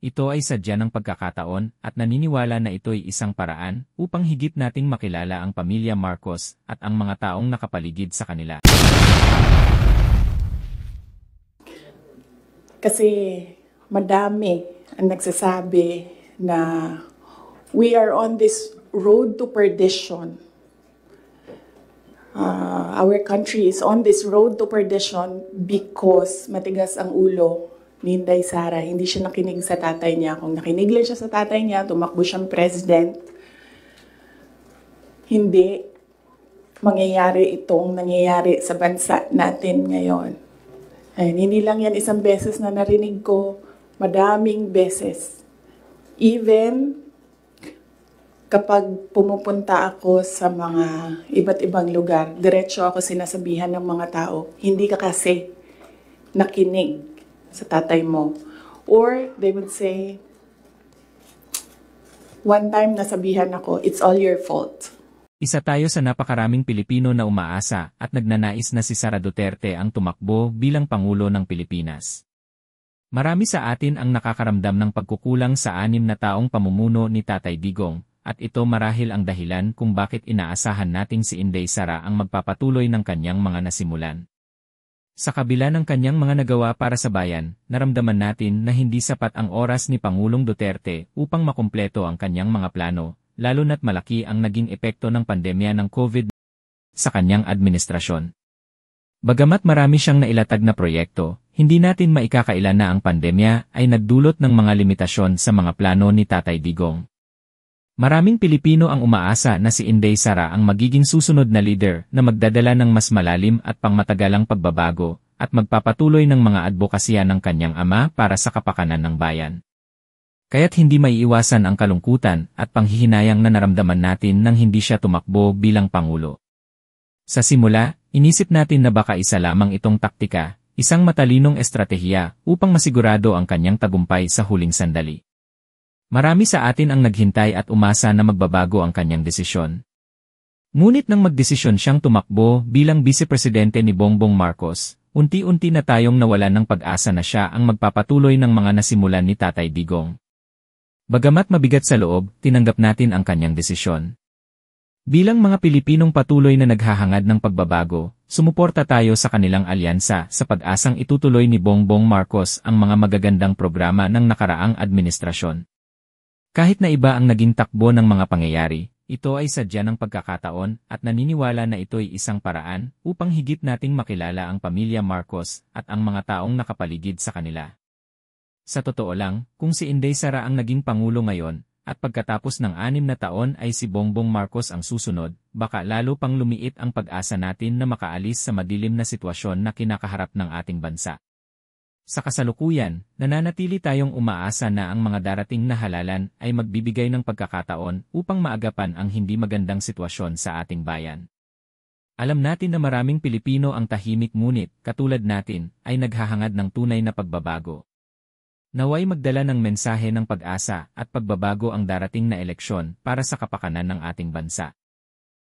ito ay sadya ng pagkakataon at naniniwala na ito'y isang paraan upang higit nating makilala ang pamilya Marcos at ang mga taong nakapaligid sa kanila. Kasi madami ang nagsasabi na we are on this road to perdition. Our country is on this road to perdition because matigas ang ulo ni Inday Sara. Hindi siya nakinig sa tatay niya. Kung nakinig lang siya sa tatay niya, tumakbo siyang president, hindi mangyayari itong nangyayari sa bansa natin ngayon. And hindi lang yan isang beses na narinig ko, madaming beses. Even kapag pumupunta ako sa mga iba't ibang lugar, diretso ako sinasabihan ng mga tao, hindi ka kasi nakinig sa tatay mo. Or they would say, one time nasabihan ako, it's all your fault. Isa tayo sa napakaraming Pilipino na umaasa at nagnanais na si Sara Duterte ang tumakbo bilang Pangulo ng Pilipinas. Marami sa atin ang nakakaramdam ng pagkukulang sa 6 na taong pamumuno ni Tatay Digong, at ito marahil ang dahilan kung bakit inaasahan nating si Inday Sara ang magpapatuloy ng kanyang mga nasimulan. Sa kabila ng kanyang mga nagawa para sa bayan, naramdaman natin na hindi sapat ang oras ni Pangulong Duterte upang makumpleto ang kanyang mga plano, lalo na't malaki ang naging epekto ng pandemya ng COVID sa kanyang administrasyon. Bagamat marami siyang nailatag na proyekto, hindi natin maikakailan na ang pandemya ay nagdulot ng mga limitasyon sa mga plano ni Tatay Digong. Maraming Pilipino ang umaasa na si Inday Sara ang magiging susunod na leader na magdadala ng mas malalim at pangmatagalang pagbabago at magpapatuloy ng mga advokasya ng kanyang ama para sa kapakanan ng bayan. Kaya't hindi maiiwasan ang kalungkutan at panghihinayang na naramdaman natin nang hindi siya tumakbo bilang Pangulo. Sa simula, inisip natin na baka isa lamang itong taktika, isang matalinong estratehiya upang masigurado ang kanyang tagumpay sa huling sandali. Marami sa atin ang naghintay at umasa na magbabago ang kanyang desisyon. Ngunit nang magdesisyon siyang tumakbo bilang Vice-Presidente ni Bongbong Marcos, unti-unti na tayong nawalan ng pag-asa na siya ang magpapatuloy ng mga nasimulan ni Tatay Digong. Bagamat mabigat sa loob, tinanggap natin ang kanyang desisyon. Bilang mga Pilipinong patuloy na naghahangad ng pagbabago, sumuporta tayo sa kanilang alyansa sa pag-asang itutuloy ni Bongbong Marcos ang mga magagandang programa ng nakaraang administrasyon. Kahit na iba ang naging takbo ng mga pangyayari, ito ay sadya ng pagkakataon at naniniwala na ito'y isang paraan upang higit nating makilala ang pamilya Marcos at ang mga taong nakapaligid sa kanila. Sa totoo lang, kung si Inday Sara ang naging Pangulo ngayon, at pagkatapos ng 6 na taon ay si Bongbong Marcos ang susunod, baka lalo pang lumiit ang pag-asa natin na makaalis sa madilim na sitwasyon na kinakaharap ng ating bansa. Sa kasalukuyan, nananatili tayong umaasa na ang mga darating na halalan ay magbibigay ng pagkakataon upang maagapan ang hindi magandang sitwasyon sa ating bayan. Alam natin na maraming Pilipino ang tahimik ngunit, katulad natin, ay naghahangad ng tunay na pagbabago. Naway magdala ng mensahe ng pag-asa at pagbabago ang darating na eleksyon para sa kapakanan ng ating bansa.